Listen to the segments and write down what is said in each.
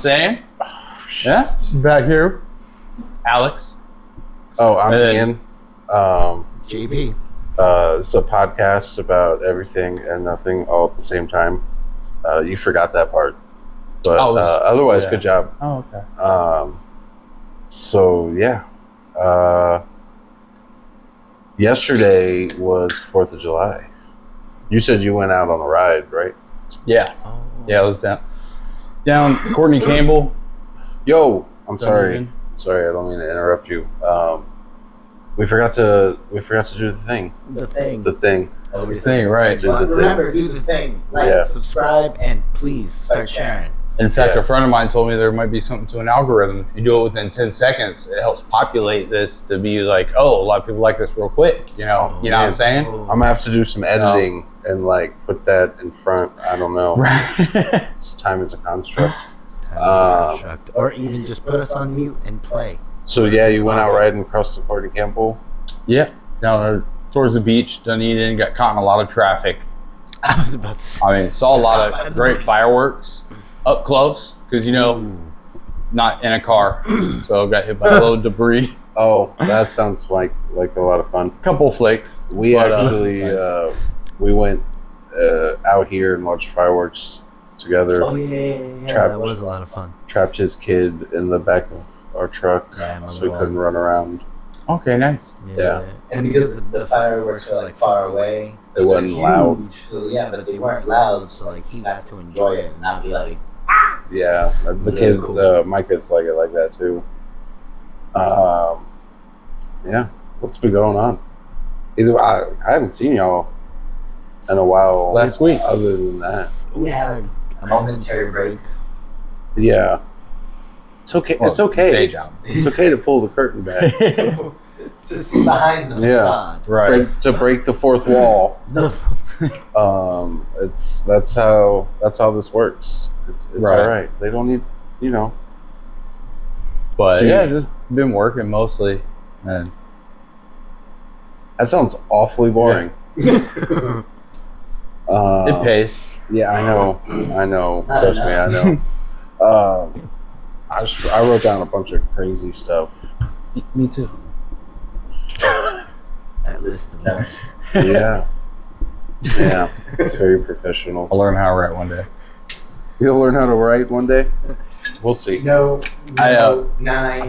Ya-Nam-Sayin. Yeah, back here. Alex. Oh, I'm Ian. JP. It's a podcast about everything and nothing all at the same time. You forgot that part, but otherwise, good job. Oh, okay. So yeah, yesterday was 4th of July. You said you went out on a ride, right? Yeah. Yeah, I was down Courtney Campbell. Yo, I'm sorry. Sorry, I don't mean to interrupt you. We forgot to do the thing. The thing. The thing. The thing, right. Do the thing. Remember, do the thing. Like, subscribe, and please start sharing. In fact, a friend of mine told me there might be something to an algorithm. If you do it within 10 seconds, it helps populate this to be like, oh, a lot of people like this real quick. You know what I'm saying? I'm gonna have to do some editing and like put that in front. I don't know. It's time is a construct. Or even just put us on mute and play. So yeah, you went out riding across the Courtney Campbell. Yeah, down there towards the beach, Dunedin. Got caught in a lot of traffic. I was about to say. I mean, saw a lot of great fireworks up close because not in a car, so got hit by a little debris. Oh, that sounds like a lot of fun. Couple flakes. We actually we went out here and watched fireworks together. Oh yeah. That was a lot of fun. Trapped his kid in the back of our truck, so he couldn't run around. Okay, nice. Yeah. And because the fireworks were like far away, it wasn't loud. So yeah, but they weren't loud, so like he got to enjoy it and not be like. Yeah, the kid, my kids like it like that too. Yeah, what's been going on? I haven't seen y'all in a while. Last week. Other than that, We had a momentary break. yeah, it's okay. Well, it's okay. Day job. It's okay to pull the curtain back. To see behind the facade. Right. To break the fourth wall. No. That's how this works. It's Right. all right. They don't need, But Dude. yeah, just been working mostly. And That sounds awfully boring. it pays. Yeah, I know. Trust me, I know. I wrote down a bunch of crazy stuff. Me too. That list of names. Yeah, it's very professional. I'll learn how to write one day. You'll learn how to write one day. We'll see. I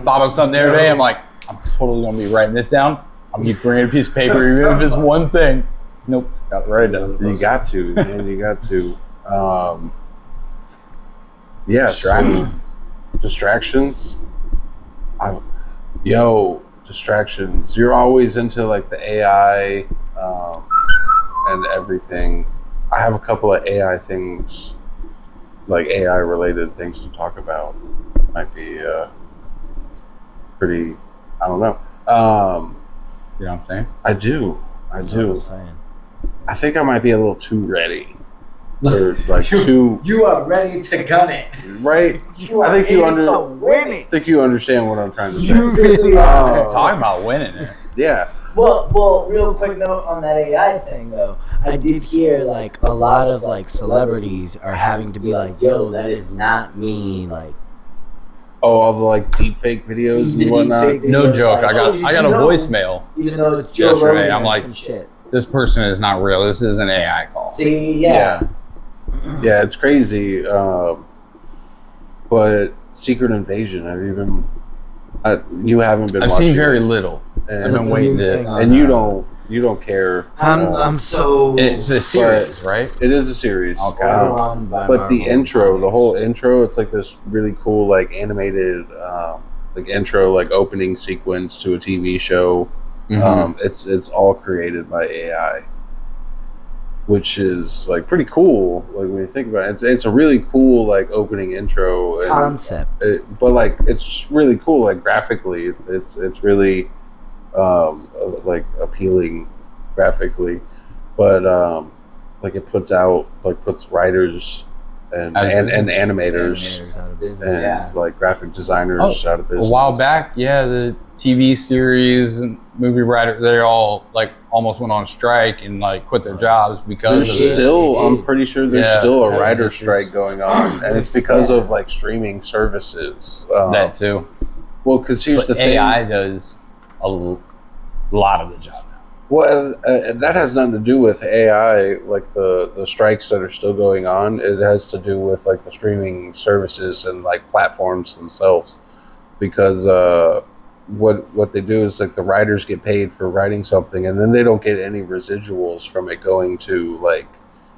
thought of something the other day. I'm like, I'm totally gonna be writing this down. I'm gonna bring in a piece of paper, even if it's one thing. Nope, got to write it down. You got to, man. You got to. Yeah, distractions. Distractions. You're always into like the AI and everything. I have a couple of AI things, like AI related things to talk about. Might be pretty. I don't know. You know what I'm saying? I do. That's what I was saying. I think I might be a little too ready. Or like too. You are ready to gun it. Right? You are I think you ready to win it. I think you understand what I'm trying to say. You really are. Talking about winning it. Yeah. Well, real quick note on that AI thing though. I did hear like a lot of like celebrities are having to be like, Yo, that is not me. Like, Oh, all the like deep fake videos The and whatnot. deepfake No videos, joke. like, I got a voicemail. even though it's Joe Yesterday, Rogan I'm or like- some shit. This person is not real. This is an AI call. See, yeah. Yeah, it's crazy. But Secret Invasion, have you been? You haven't been. I've watching seen very it. little. And, I've been the waiting new to. thing on and you don't care. I'm so It's a series, right? It is a series. Okay. overwhelmed by But the Marvel intro, comics. the whole intro, it's like this really cool, like animated, like intro, like opening sequence to a TV show. Mhm. It's all created by AI, which is like pretty cool. Like when you think about it, it's a really cool like opening intro. And concept. but like it's just really cool. Like graphically, it's really like appealing graphically, but like it puts writers and Out of animators Animators out of business. and Yeah. like graphic designers out of business. A while back, yeah, the TV series and movie writers, they all like almost went on strike and like quit their jobs because There's of it. still, I'm pretty sure there's Yeah. still a Yeah. writer's strike going on, and it's because of like streaming services. That too. Well, because here's But the thing. AI does a lot of the job now. Well, that has nothing to do with AI, like the strikes that are still going on. It has to do with like the streaming services and like platforms themselves, because what they do is like the writers get paid for writing something, and then they don't get any residuals from it going to like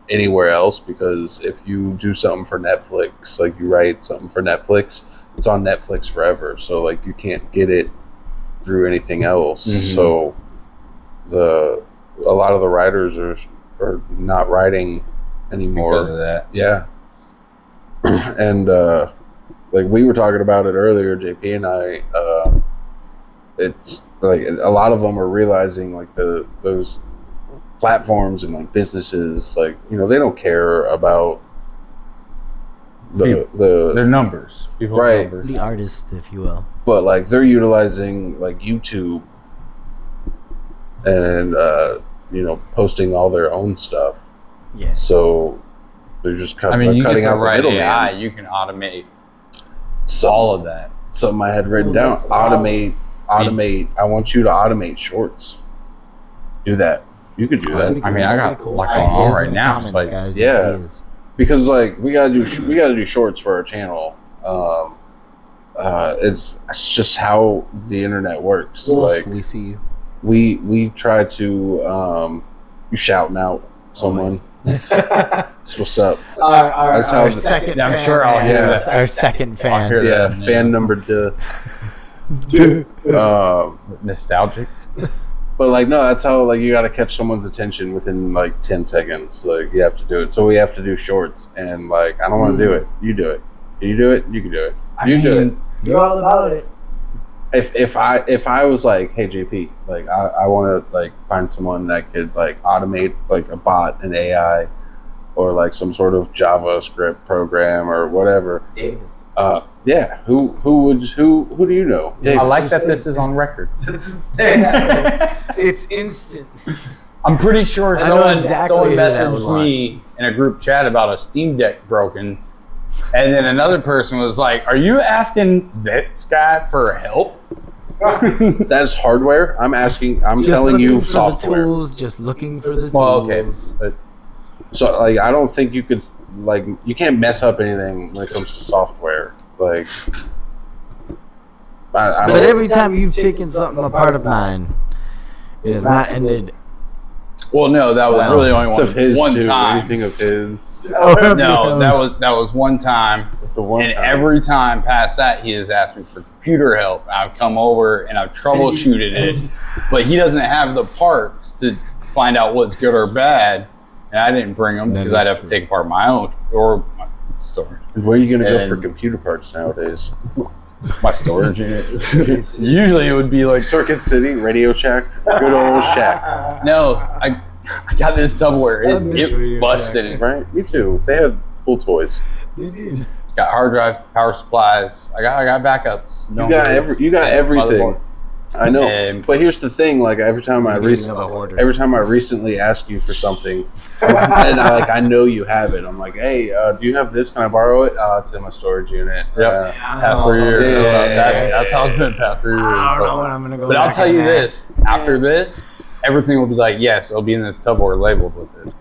anywhere else. Because if you do something for Netflix, like you write something for Netflix, it's on Netflix forever. So like you can't get it through anything else. Mhm. So a lot of the writers are not writing anymore Because of that. yeah. And like we were talking about it earlier, JP and I, it's like a lot of them are realizing like those platforms and like businesses, like, you know, they don't care about the They're numbers. People are Right. numbers. The artist, if you will. but like they're utilizing like YouTube and you know, posting all their own stuff. Yeah. So they're just kind I of mean, you cutting get the out the right middleman. AI, you can automate Some- all of that. Something I had written Well, down. that's the problem. Automate. I want you to automate shorts. Do that. You could do that I mean, I got Cool. a lot going on Ideas right in the now. comments, Like, guys. yeah. Ideas. because like we gotta do shorts for our channel. It's just how the internet works. Like We see you. we try to you shouting out someone. That's what's up. That's how Our the- second I'm fan. sure I'll hear that. Our second I'll hear fan. Yeah, that. fan number two. Nostalgic. But like no, that's how like you got to catch someone's attention within like 10 seconds. Like you have to do it. So we have to do shorts, and like I don't want to do it. You do it. Can you do it? You can do it. You do it. You're all about it. If I was like, hey JP, like I want to like find someone that could like automate like a bot, an AI, or like some sort of JavaScript program or whatever. Davis. Yeah. Who do you know? I like that this is on record. It's instant. I'm pretty sure I know someone exactly who that would messaged me in a group chat about a Steam Deck broken, and then another person was like, "Are you asking this guy for help?" That's hardware. I'm Just telling you looking for software. the tools. Just looking for the tools. Well, okay, but So like I don't think you could like you can't mess up anything when it comes to software. Like I But don't every time you've taken something apart of mine, it has not ended. well, no, that was Well, really only it's of his one too. time. Anything of his. No, that was one time. It's the one And time. every time past that, he has asked me for computer help. I've come over and I've troubleshooted it, but he doesn't have the parts to find out what's good or bad. And I didn't bring them That because is I'd have to true. take apart my own or my storage. Where are you gonna go and- for computer parts nowadays? My storage unit. Usually it would be like, Circuit City, Radio Shack, good old Shack. no, I got this Tupperware. I miss Radio It busted. Right? Me too. They had cool toys. Got hard drive, power supplies. I got backups. You got everything. Motherboard. I know. And- But here's the thing: like every time I recently ask you for something, and I know you have it, I'm like, hey, do you have this? Can I borrow it? It's in my storage unit. Yep. Past 3 years. That's how it's been past 3 years. I don't know But- when I'm gonna go. But I'll back tell on you that. this: after this, everything will be like, yes, it'll be in this Tupperware labeled with it.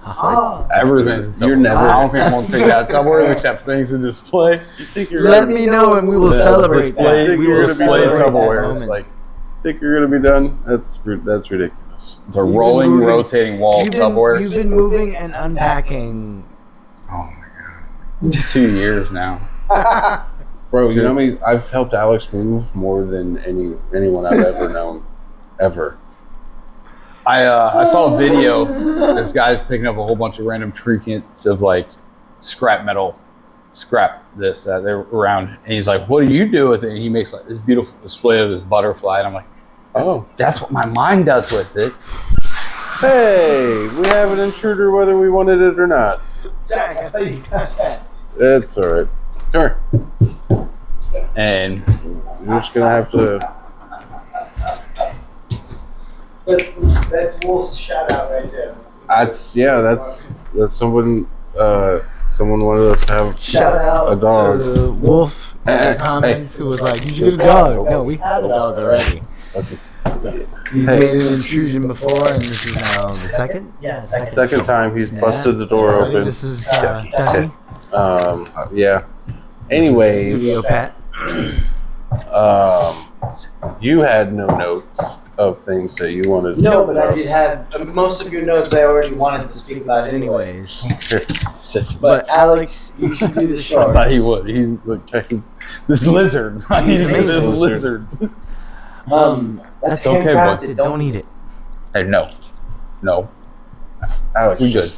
Everything. You're never- I don't think I'm gonna take out Tupperware except things in display. You think you're Let me know and we will celebrate Display, that. We will display celebrate that Tupperware. moment. Like think you're gonna be done? That's ridiculous. it's a rolling, moving- rotating wall You've Tupperware. been moving and unpacking. Oh my god, 2 years now. Bro, you know how many I've helped Alex move more than anyone I've ever known. Ever. I saw a video. This guy's picking up a whole bunch of random trinkets of like scrap metal, scrap this, that, they're around. And he's like, what do you do with it? And he makes like this beautiful display of this butterfly. And I'm like, that's what my mind does with it. Hey, we have an intruder whether we wanted it or not. Jack, I think you touched that. It's all right. Come here. And You're just gonna have to. That's Wolf's shout out right there. That's someone. Someone wanted us to have Shout out a dog. to Wolf in the comments who was like, "You should get a dog." No, we have a dog already. He's made an intrusion before, and this is now the second. Yeah, Second time he's busted the door I think open. this is Ducky. Yeah. Anyways, Studio Pat. you had no notes of things that you wanted to No, talk but I about. did have most of your notes. I already wanted to speak about anyway. Anyways, but Alex, you should do the I shorts. thought he would. He's like checking this lizard. I need to get this amazing. lizard. That's okay, handcrafted. but Don't eat it. Hey, no, Alex, we good.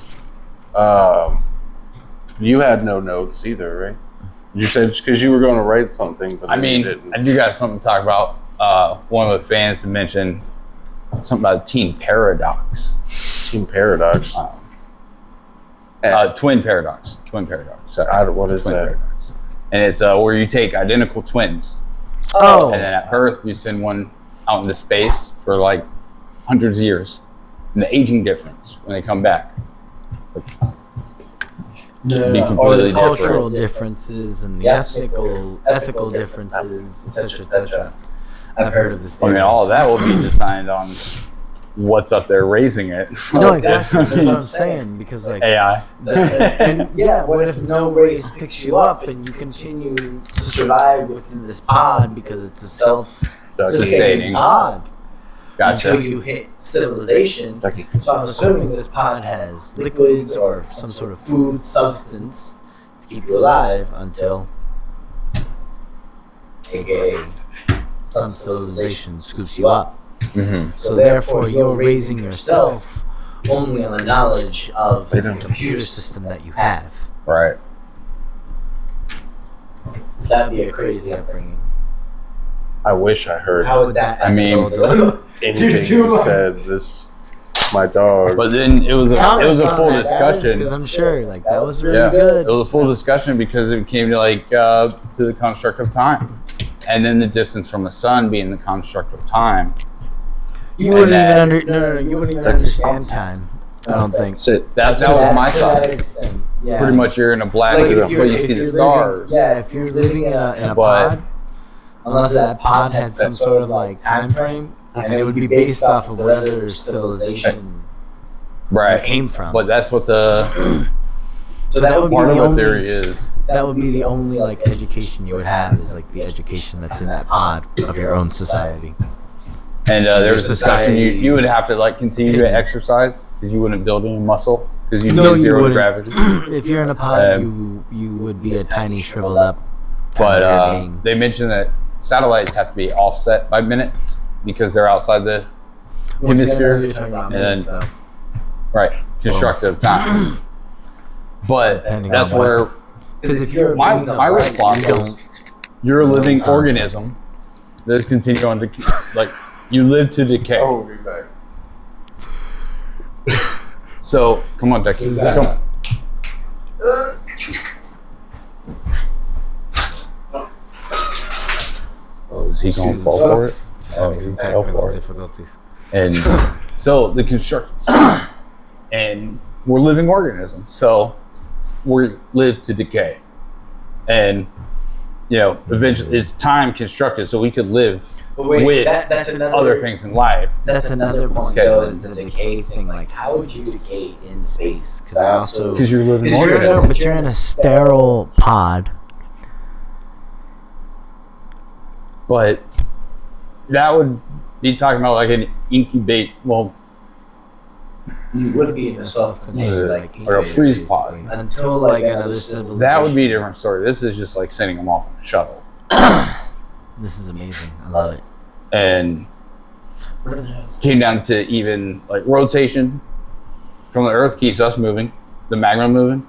You had no notes either, right? You said because you were going to write something, but I then you mean, didn't. I do got something to talk about. One of the fans mentioned something about Team Paradox. Team Paradox. Twin Paradox. Sorry. What is Twin that? Paradox. And it's where you take identical twins, Oh, and then at birth you send one out into space for like hundreds of years, and the aging difference when they come back. Be or completely the cultural different. differences and the Yes. ethical differences, etc., etc. I've heard of this. I mean, all of that will be designed on what's up there raising it. No, exactly. That's what I'm saying. Because like, AI. and yeah, what if no race picks you up and you continue to survive within this pod because it's a self-sustaining Sustaining. pod until Gotcha. you hit civilization? Ducky. So I'm assuming this pod has liquids or some sort of food substance to keep you alive until, aka, some civilization scoops you up. Mm-hmm. So therefore, you're raising yourself only on the knowledge of They the don't. computer system that you have. Right. That'd be a crazy upbringing. I wish I heard How would that? I mean- anything you said. This, my dog. But then it was a full discussion. because I'm sure like that was really Yeah, good. it was a full discussion because it came to like to the construct of time, and then the distance from the sun being the construct of time. You wouldn't And even you wouldn't even understand time. I don't think. Sit. That To was my to that thought. extent, yeah. Pretty much, you're in a black, Like, but you see the living- stars. Yeah, if you're living in a But- pod, unless that pod had some sort of like time frame, and it would be based off of whether civilization you Right. came from. But that's what the So that would be part of the the only. theory is. That would be the only like education you would have is like the education that's in that pod of your own society. And there was a discussion you Society's would have to like continue to hidden. exercise because you wouldn't build any muscle because you No, need you zero wouldn't. gravity. If you're in a pod, you would be a tiny shriveled up. But kind of being. they mentioned that satellites have to be offset by minutes because they're outside the Once again, hemisphere. you're talking about and minutes, then- though. right constructive time. But Depending that's on what- where Because if you're my being my upright, response you don't- was you're a living organism that continue on to like you live to decay. Oh, we'll be back. So come on, Becky. Come. Oh, is he going to fall for it? Just Oh, having some he fell technical for it. difficulties. And so the construction, and we're living organisms, so we live to decay, and you know eventually it's time constructed, so we could live But wait, with that's another other things in life. That's another point, Schedule. though, is the decay thing. Like, how would you decay in space? Because I also Because you're living Because organism. but you're in a sterile pod. But that would be talking about like an incubate. Well, You would be in a self-contained like or a freeze pod. until like another civilization. That would be a different story. This is just like sending them off on a shuttle, This is amazing. I love it. and it came down to even like rotation from the Earth keeps us moving, the magma moving,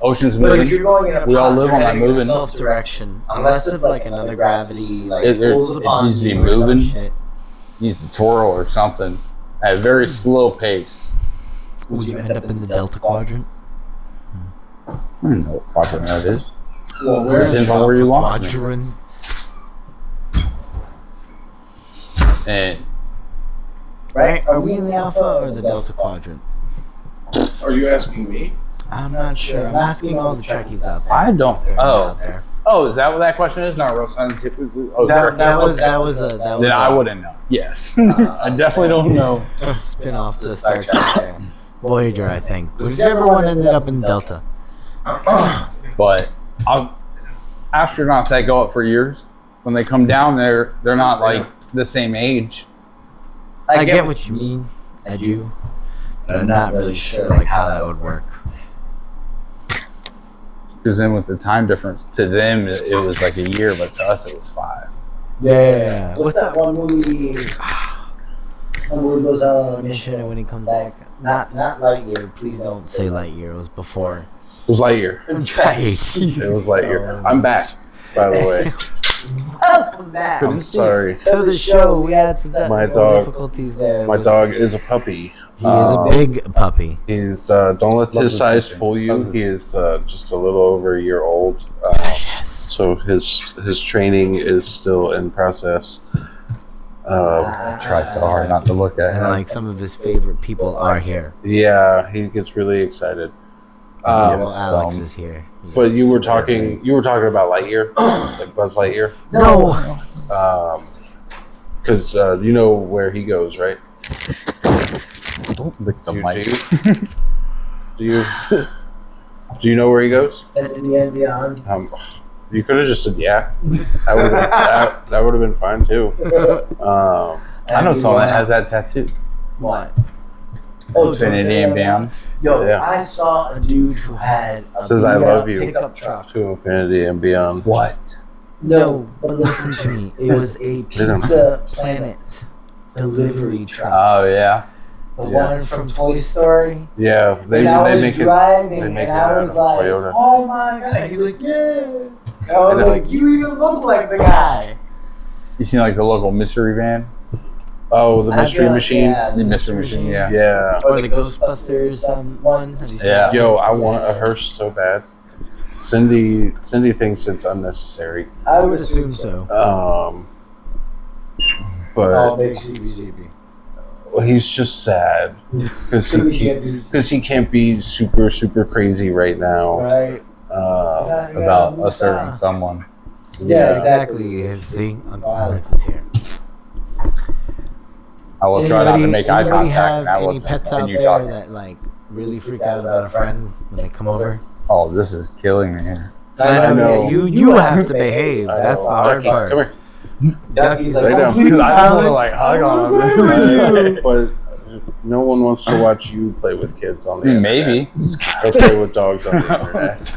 oceans But if moving. you're going in a We all pod, live you're on that heading in moving. self-direction, unless if like another gravity like It pulls upon needs to be you or some moving. shit. Needs to twirl or something at a very slow pace. Would you end up in the Delta Quadrant? I don't know what quadrant that is. Well, Depends on where you launch me. Quadrant. And Right? Are we in the Alpha or the Delta Quadrant? Are you asking me? I'm not sure. I'm asking all the Trekkies out there. I don't. They're out Oh, there. oh, is that what that question is? No, Roast typically. Oh, That turkey. was Then I wouldn't know. Yes, I definitely don't know. a spin off to Star Trek. Voyager, I think. Whichever one ended up in Delta. But astronauts that go up for years, when they come down, they're not like the same age. I get what you mean. I do. But I'm not really sure like how that would work. Because then with the time difference, to them it was like a year, but to us it was 5. Yeah. What's that one movie? When he goes out on a Mission mission and when he comes back. Not Lightyear. Please don't say Lightyear. It was before. It was Lightyear. Right. It was Lightyear. I'm back, by the way. Welcome back. I'm sorry. To the show, we had some My technical dog- difficulties there. My dog is a puppy. He is a big puppy. He's don't let Loves his size attention. fool you. Loves He is just a little over a year old. Precious. So his training is still in process. I tried so hard not to look at And him. like some of his favorite people are here. Yeah, he gets really excited. Well, Alex is here. But you were talking about Lightyear, like Buzz Lightyear, No. because you know where he goes, right? Don't lick the Do mic. you do you know where he goes? Infinity and Beyond. You could have just said yeah. That would have been fine too. I know someone that has that tattoo. What? Infinity and Beyond. Yo, Yeah. I saw a dude who had a Says I love you. pickup truck. To infinity and beyond. What? No, But listen to me. It was a don't- Pizza Planet delivery truck. Oh yeah. the yeah. one from Toy Story. Yeah, they and I was make it. driving, they make and it I out was of like, Toyota. "Oh my god!" He's like, "Yeah." And I was like, "You even look like the guy." You seen like the local mystery van? Oh, the mystery Yeah, machine. Yeah, The mystery machine. Yeah. Yeah. Or the Ghostbusters one. Have you seen Yeah. that? Yo, I want a hearse so bad. Cindy thinks it's unnecessary. I I would assume so. But Oh, big CBGB. well, he's just sad because he can't be super crazy right now. Right. About a certain someone. Yeah, Exactly. See, Uncle Alex is here. I will try not to make eye Anybody contact. have And I will any just pets out continue there talking. that like really freak out about a friend when they come over? Oh, this is killing me here. I know. Yeah, you have to behave. I That's know. the hard Ducky, part. come here. Ducky's like, Lay "Oh, down. please, I just want to Alex." like hug on him. But no one wants to watch you play with kids on the internet. Maybe. Or play with dogs on the internet.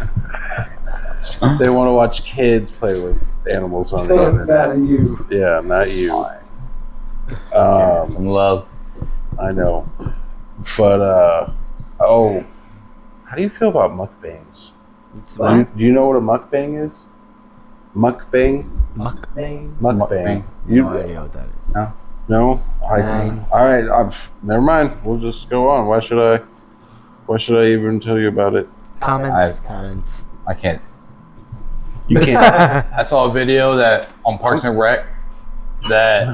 They want to watch kids play with animals on the internet. Not you. Yeah, not you. Some love. I know. But, how do you feel about mukbangs? Do you know what a mukbang is? Mukbang? Mukbang? Mukbang. No idea what that is. No? Nine. All right, never mind. We'll just go on. Why should I even tell you about it? Comments. I can't. You can't. I saw a video that on Parks and Rec that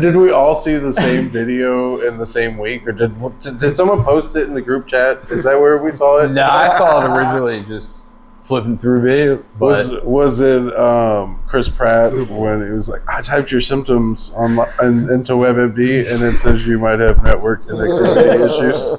Did we all see the same video in the same week, or did someone post it in the group chat? Is that where we saw it? no, I saw it originally just flipping through video, but Was it Chris Pratt when it was like, I typed your symptoms into WebMD and it says you might have network connectivity issues?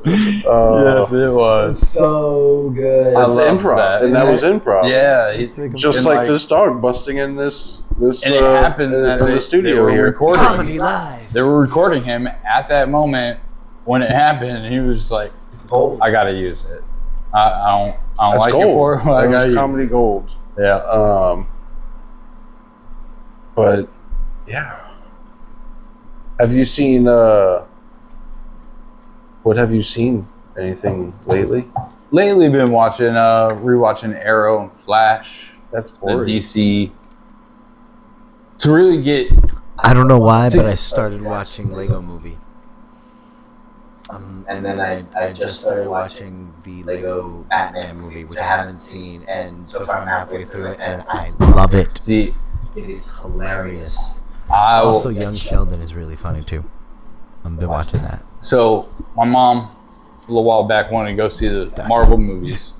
yes, it was. So good. I That's love improv, that. and that was improv. Yeah, Just and like this dog busting in this and it happened in that the they studio were here. recording. Comedy live. They were recording him at that moment when it happened, and he was just like, Gold. "I gotta use it. I don't That's like gold. it for it, but I That gotta was use comedy gold. it." Yeah. But yeah, have you seen? What have you seen? Anything lately? Lately, been rewatching Arrow and Flash, That's the boring. DC. To really get, I don't know why, but I started watching Lego Movie. And then I just started watching the Lego Batman movie, which I haven't seen, and so far I'm halfway through it, and I love it. See, It is hilarious. Also, Young Sheldon is really funny too. I've been watching that. So my mom, a little while back, wanted to go see the Marvel movies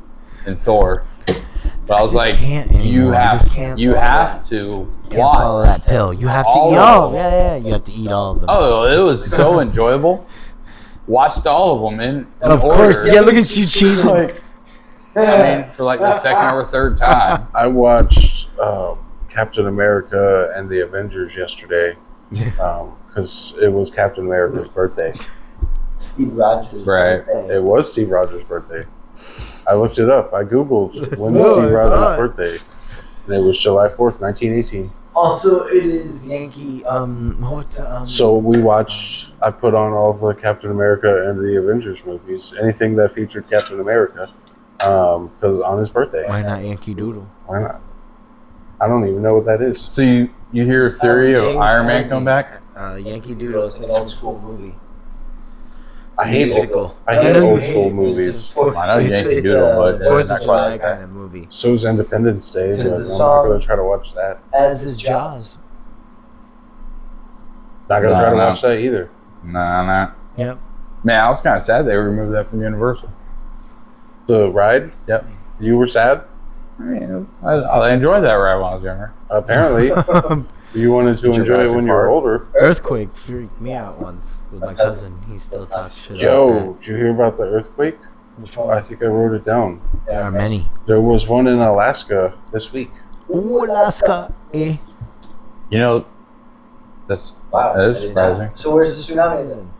and Thor, but I was just like, can't anymore. you You have, just can't you swallow have to Can't swallow watch. that pill. You have to all eat of all. them. Yeah. You have to eat all of them. Oh, it was so enjoyable. Watched all of them in of order. course. Yeah, look at you cheating. Like, I mean, for like the second or third time. I watched Captain America and the Avengers yesterday because it was Captain America's birthday. Steve Rogers. Right. It was Steve Rogers' birthday. I looked it up. I googled when's Oh, Steve I Rogers' saw it. birthday, and it was July 4th, 1918. Also, it is Yankee. So we watched. I put on all of the Captain America and the Avengers movies. Anything that featured Captain America, because on his birthday. Why not Yankee Doodle? Why not? I don't even know what that is. So you hear a theory of James Iron Man Cagney. come back? Yankee Doodle. Doodle. It's an old school movie. I hate musical. I hate know you old hate school it, but movies. I know Yankee Doodle, but Fourth not of quite July like that. kind of movie. So's Independence Day, but Is the I'm not song- going to try to watch that. As is Jaws. Not going to try to No. watch that either. Nah. Yep. Man, I was kind of sad they removed that from Universal. The ride? Yep. You were sad? I mean, I enjoyed that ride when I was younger. Apparently. You wanted to enjoy it Jurassic when you were Park. older. Earthquake freaked me out once with my cousin. He still talks shit Yo, about did you hear about the earthquake? Which I think I wrote it down. that. There are many. There was one in Alaska this week. Ooh, Alaska. Eh. You know, that is I did surprising. not. So where's the tsunami then?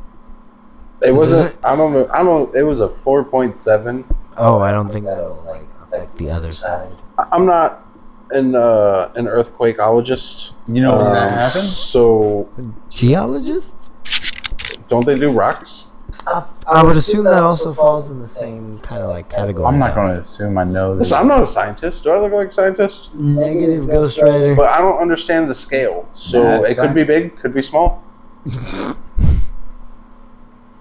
It Is wasn't. it? I don't know. It was a 4.7. Oh, I don't think That'll like affect the other side. I'm not an earthquakeologist. You know when that happened? So geologist. don't they do rocks? I would assume that also falls in the same kind of like category. I'm not going to assume I know this. Listen, I'm not a scientist. Do I look like a scientist? Negative ghostwriter. But I don't understand the scale. So That's it could be big, could be small.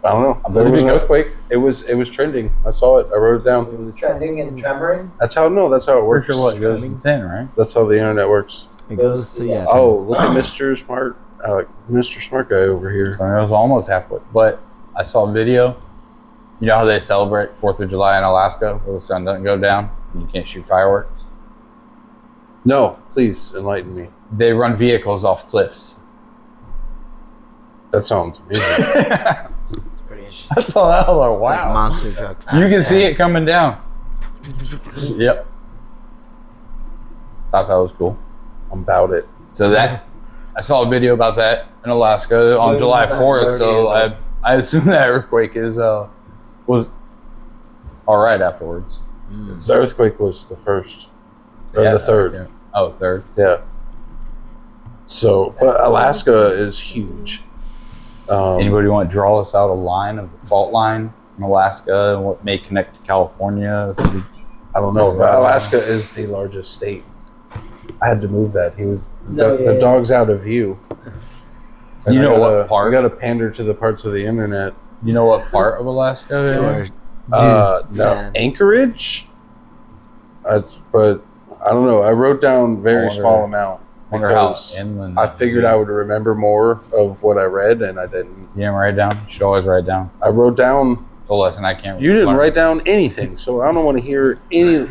I don't know. There was an earthquake. It was trending. I saw it. I wrote it down. It was trending and tremoring. That's how that's how it We're works. sure what goes to 10, right? That's how the internet works. It goes to yeah. Oh, look at Mr. Smart. I like Mr. Smart guy over here. So it was almost halfway. But I saw a video. You know how they celebrate 4th of July in Alaska where the sun doesn't go down and you can't shoot fireworks? No, please enlighten me. They run vehicles off cliffs. That sounds amazing. It's pretty interesting. I saw that. I was like, Like wow. monster trucks. You can see it coming down. Yep. Thought that was cool. I'm about it. So that I saw a video about that in Alaska on July 4th. So I assume that earthquake was all right afterwards. The earthquake was the first. Or Yeah, the third. yeah. Oh, third. Yeah. So, but Alaska is huge. Anybody want to draw us out a line of the fault line from Alaska and what may connect to California? I don't know, but Alaska is the largest state. I had to move that. The dog's out of view. And You I know gotta- what part? I got to pander to the parts of the internet. You know what part of Alaska? it Or- is? No, man. Anchorage. But I don't know. I wrote down very wonder- small amount Wonder how because inland. I figured I would remember more of what I read, and I didn't. You didn't write down. You should always write down. I wrote down. It's a lesson I can't. You didn't learn. write down anything, so I don't want to hear any.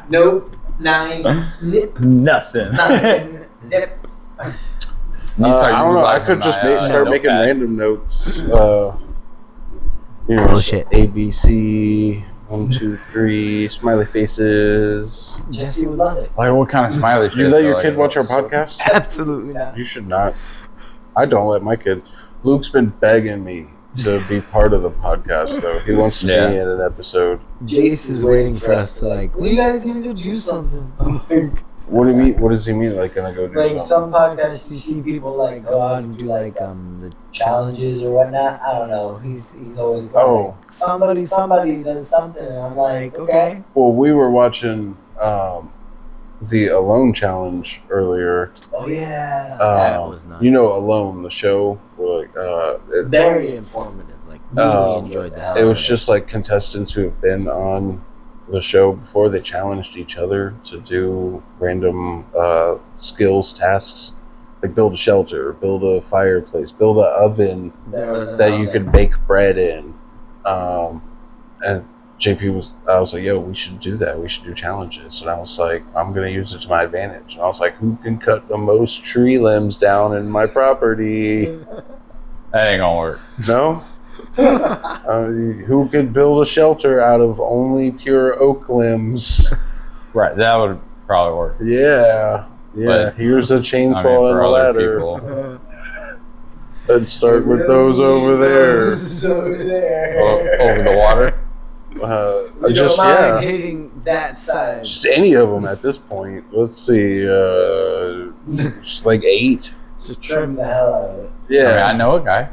Nope. Nine. Nip. Nothing. Nothing. Zip. You start I don't know. I utilizing could just my, start making notepad. random notes. Bullshit. A B C 1 2 3 smiley faces. Jesse would love it. Like what kind of smiley face? You let are your like kid watch our those? podcast? Absolutely not. You should not. I don't let my kid. Luke's been begging me to be part of the podcast, though. He wants to Yeah. be in an episode. Jace is waiting for us to like. When you guys gonna go do something? I'm like, What do you mean? What does he mean? Like, gonna go do Like something? some podcasts, you see people like go out and do like the challenges or whatnot. I don't know. He's always like, Oh. somebody does something, and I'm like, okay. Well, we were watching the Alone Challenge earlier. Oh yeah. That was nuts. You know, Alone, the show. Where, like, very informative. Like Really enjoyed the hell It out was of just like contestants who have been on the show before. They challenged each other to do random skills tasks, like build a shelter, build a fireplace, build an oven There was an that you oven. could bake bread in. And I was like, yo, we should do that. We should do challenges. And I was like, I'm going to use it to my advantage. And I was like, who can cut the most tree limbs down in my property? That ain't gonna work. No? Who could build a shelter out of only pure oak limbs? Right, that would probably work. Yeah. But, Here's a I mean, chainsaw for and a other ladder. people, Let's start with those over there. Over there. over the water. You Just don't mind hitting that side. just any of them at this point. Let's see, just like 8. Just Trim the hell out of it. Yeah, I know a guy.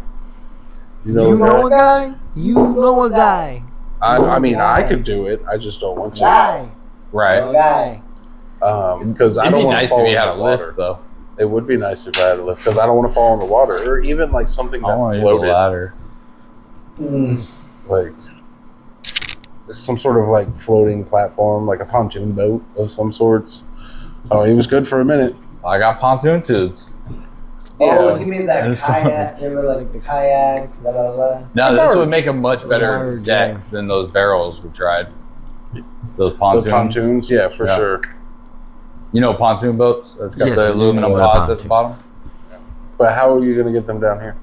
you know, You know a that? guy? You know a guy. I mean, I could do it. I just don't want to. Guy. Right. Guy. Because I It'd don't be want nice to if fall you in had the a water. lift, though. It would be nice if I had a lift because I don't want to fall in the water, or even like something I that want to use a floated, ladder. like some sort of like floating platform, like a pontoon boat of some sorts. Oh, he was good for a minute. I got pontoon tubes. Oh, you mean that That's- kayak? They were like the kayaks, blah, blah, blah. No, this would make a much better Large, deck yeah. than those barrels we tried. Those The pontoons. pontoons, yeah, for Yeah. sure. You know pontoon boats? That's got Yes, I the do aluminum know what a pods at the pontoon. bottom. But how are you going to get them down here?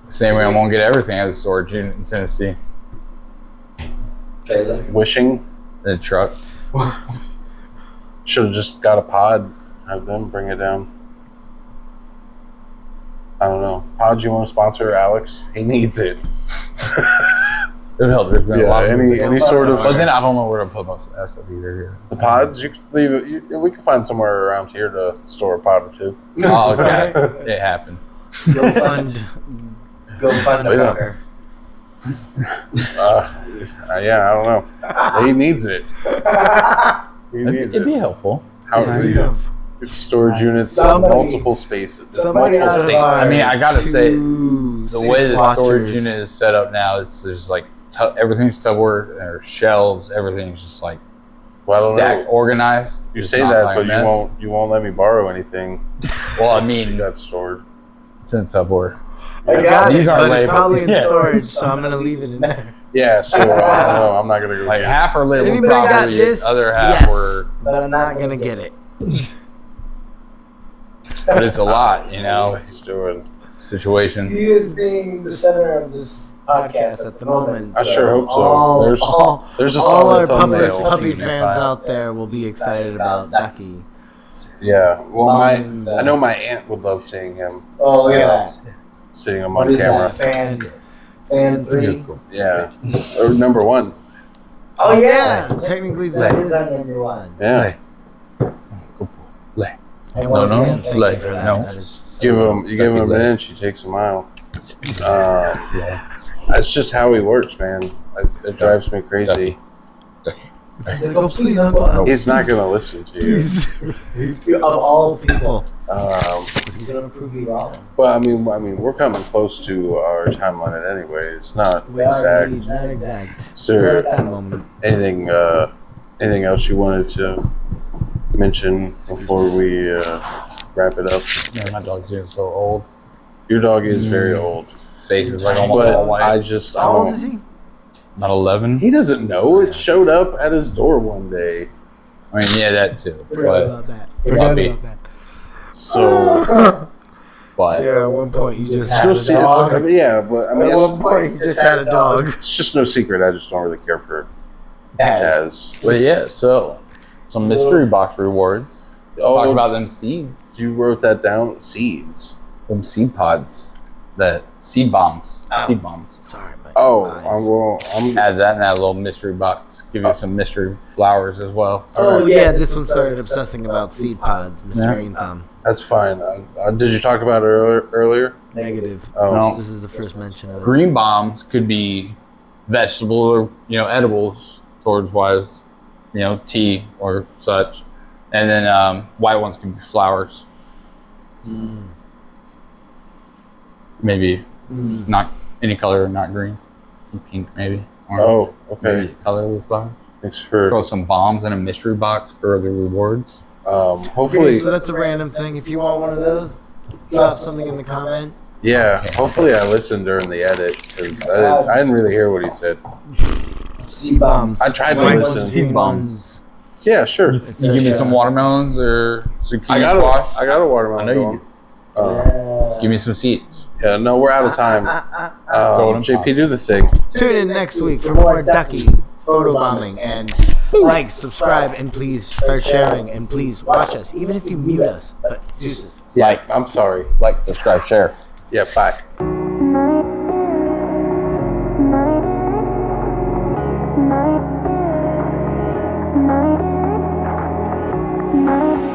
Same way I won't get everything at the storage unit in Tennessee. Trailer. Wishing In a truck. should have just got a pod, have them bring it down. I don't know. Pod, you want to sponsor Alex? He needs it. It would help. There's been a lot of any sort of But then I don't know where to put most of that stuff either here. the pods. You can leave it. We can find somewhere around here to store a pod or two. Oh, okay. It happened. Go fund. Go fund a Yeah. fucker. Yeah, I don't know. He needs it. He needs It'd be it. helpful. How storage units, Somebody- multiple spaces, Somebody multiple out of states. our I mean, I gotta say, two The way the watchers- storage unit is set up now, it's just like everything's Tupperware or shelves. Everything's just like Well, I don't stacked, know. organized. You It's say not that, like a but mess. you won't let me borrow anything. Well, I You mean, got stored. it's in Tupperware. I got These it, aren't but it's labeled. probably in Yeah. storage, so I'm gonna leave it in there. Yeah, so I don't know. I'm not gonna go. Like half are labeled Anybody got properties, this? other half Yes. were, But I'm not gonna get it. but it's a lot, you know, what he's doing. situation. He is being the center of this podcast At the moment, I sure hope so. All, There's- all, There's a all our solid thumbnail. puppy Unify. fans out there will be excited about Ducky. Yeah. Well, And, I know my aunt would love seeing him, Oh, look at that. seeing him What on is camera. that? Fan 3? Yeah. Or number 1. Oh, yeah. Technically, That that is is. our number 1. Yeah. And No, once no, again, Thank like, you for that. no. That is so You dope. give him an inch, he takes a mile. That's just how he works, man. It drives me crazy. He's like, oh, please, Uncle. He's not gonna listen to you. Please. Of all people. he's going to prove you wrong. But I mean, we're coming close to our time limit anyway. It's not We are exact. indeed not exact. We're Sir, at that moment. anything else you wanted to mention before we wrap it up? Man, my dog's getting so old. Your dog is very old, Face is like almost all but white. I just I How old don't. is he? Not 11. He doesn't know. It showed up at his door one day. I mean, yeah, that too. Forgot But, about that. Forgot puppy. about that. So but Yeah, at one point you just it's had no a secret. dog. I mean, yeah, but I mean, At one point you just had a dog. it's just no secret. I just don't really care for That Taz. But yeah, so some mystery box rewards. Talk Oh, about them seeds, you wrote that down. Seeds. them seed pods, that seed bombs, seed bombs. Sorry, my Oh, eyes. I'm Add that in that little mystery box. Give you some mystery flowers as well. Oh yeah, this one started obsessing about seed pods, Mr. Yeah. Green Thumb. That's fine. Did you talk about it earlier? Negative. Oh, No. This is the first mention of it. Green bombs could be vegetable or edibles towards wise, tea or such, and then white ones can be flowers. Maybe not Any color, not green. Pink, maybe. Orange. Oh, okay. Maybe colorless flowers. Thanks for. Throw some bombs in a mystery box for the rewards. Okay, Hopefully, so that's a random thing. If you want one of those, drop something in the comment. yeah. Hopefully, I listened during the edit because I didn't really hear what he said. C-bombs. I tried to listen. C-bombs. Yeah, sure. You give me some watermelons or zucchini squash. I got a watermelon. I know you do. Give me some seeds. Yeah, no, we're out of time. Golden JP, Pops. do the thing. Tune in next week for more Ducky photobombing, and like, subscribe, and please start sharing, and please watch us, even if you mute us. But deuces. Like, I'm sorry. like, subscribe, share. Yeah, bye. Night.